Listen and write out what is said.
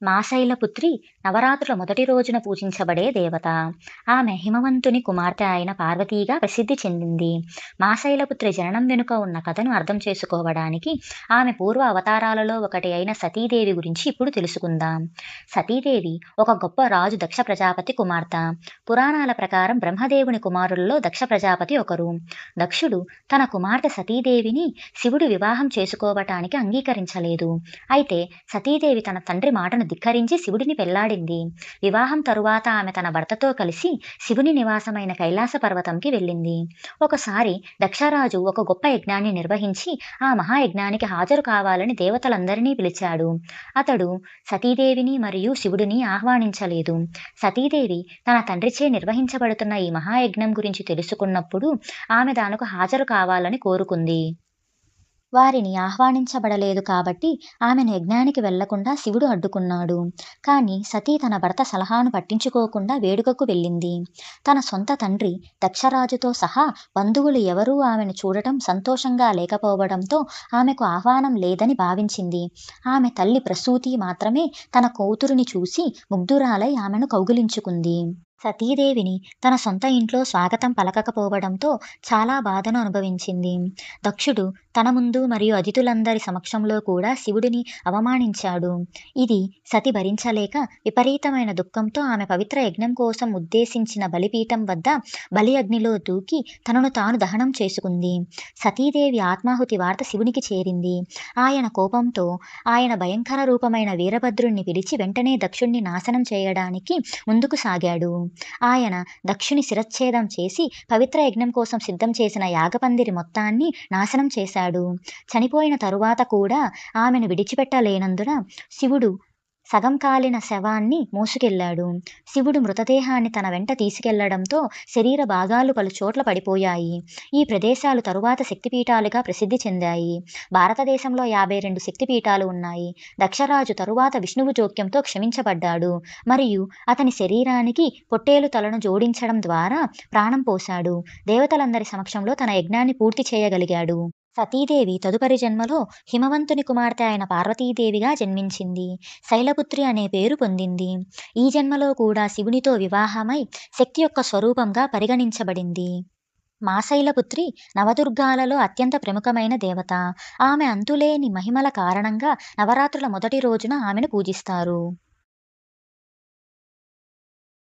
మాశైలపుత్రి నవరాత్రుల మొదటి రోజున పూజించబడే దేవత. ఆమె హిమవంతుని కుమార్తె అయిన పార్వతీగా ప్రసిద్ధి చెందింది. మాశైలపుత్రి జననం వెనుక ఉన్న కథను అర్థం చేసుకోవడానికి ఆమె పూర్వ అవతారాలలో ఒకటి అయిన సతీదేవి గురించి ఇప్పుడు తెలుసుకుందాం. సతీదేవి ఒక గొప్ప రాజు దక్ష ప్రజాపతి కుమార్తె. పురాణాల ప్రకారం బ్రహ్మదేవుని కుమారులలో దక్ష ప్రజాపతి ఒకరు. దక్షుడు తన కుమార్తె సతీదేవిని శివుడు వివాహం చేసుకోవటానికి అంగీకరించలేదు. అయితే సతీదేవి తన తండ్రి మాటను ధిక్కరించి శివుడిని పెళ్లాడింది. వివాహం తరువాత ఆమె తన భర్తతో కలిసి శివుని నివాసమైన కైలాస పర్వతంకి వెళ్ళింది. ఒకసారి దక్షరాజు ఒక గొప్ప యజ్ఞాన్ని నిర్వహించి ఆ మహాయజ్ఞానికి హాజరు కావాలని దేవతలందరినీ పిలిచాడు. అతడు సతీదేవిని మరియు శివుడిని ఆహ్వానించలేదు. సతీదేవి తన తండ్రిచే నిర్వహించబడుతున్న ఈ మహాయజ్ఞం గురించి తెలుసుకున్నప్పుడు ఆమె దానికి హాజరు కావాలని కోరుకుంది. వారిని ఆహ్వానించబడలేదు కాబట్టి ఆమెను యజ్ఞానికి వెళ్లకుండా శివుడు అడ్డుకున్నాడు. కానీ సతీ తన భర్త సలహాను పట్టించుకోకుండా వేడుకకు వెళ్ళింది. తన సొంత తండ్రి దక్షరాజుతో సహా బంధువులు ఎవరూ ఆమెను చూడటం సంతోషంగా లేకపోవడంతో ఆమెకు ఆహ్వానం లేదని భావించింది. ఆమె తల్లి ప్రసూతి మాత్రమే తన కూతురిని చూసి ముగ్ధురాలై ఆమెను కౌగిలించుకుంది. సతీదేవిని తన సొంత ఇంట్లో స్వాగతం పలకకపోవడంతో చాలా బాధను అనుభవించింది. దక్షుడు తన ముందు మరియు అతిథులందరి సమక్షంలో కూడా శివుడిని అవమానించాడు. ఇది సతి భరించలేక విపరీతమైన దుఃఖంతో ఆమె పవిత్ర యజ్ఞం కోసం ఉద్దేశించిన బలిపీఠం వద్ద బలి అగ్నిలో దూకి తనను తాను దహనం చేసుకుంది. సతీదేవి ఆత్మాహుతి వార్త శివునికి చేరింది. ఆయన కోపంతో ఆయన భయంకర రూపమైన వీరభద్రుణ్ణి పిలిచి వెంటనే దక్షుణ్ణి నాశనం చేయడానికి ముందుకు సాగాడు. ఆయన దక్షుని శిరచ్ఛేదం చేసి పవిత్ర యజ్ఞం కోసం సిద్ధం చేసిన యాగపందిరి మొత్తాన్ని నాశనం చేశాడు. చనిపోయిన తరువాత కూడా ఆమెను విడిచిపెట్టలేనందున శివుడు సగం కాలిన శవాన్ని మోసుకెళ్లాడు. శివుడు మృతదేహాన్ని తన వెంట తీసుకెళ్లడంతో శరీర భాగాలు పలు చోట్ల పడిపోయాయి. ఈ ప్రదేశాలు తరువాత శక్తిపీఠాలుగా ప్రసిద్ధి చెందాయి. భారతదేశంలో 52 శక్తిపీఠాలు ఉన్నాయి. దక్షరాజు తరువాత విష్ణువు జోక్యంతో క్షమించబడ్డాడు మరియు అతని శరీరానికి పొట్టేలు తలను జోడించడం ద్వారా ప్రాణం పోశాడు. దేవతలందరి సమక్షంలో తన యజ్ఞాన్ని పూర్తి చేయగలిగాడు. సతీదేవి తదుపరి జన్మలో హిమవంతుని కుమార్తె అయిన పార్వతీదేవిగా జన్మించింది. శైలపుత్రి అనే పేరు పొందింది. ఈ జన్మలో కూడా శివునితో వివాహమై శక్తి యొక్క స్వరూపంగా పరిగణించబడింది. మాశైలపుత్రి నవదుర్గాలలో అత్యంత ప్రముఖమైన దేవత. ఆమె అంతులేని మహిమల కారణంగా నవరాత్రుల మొదటి రోజున ఆమెను పూజిస్తారు.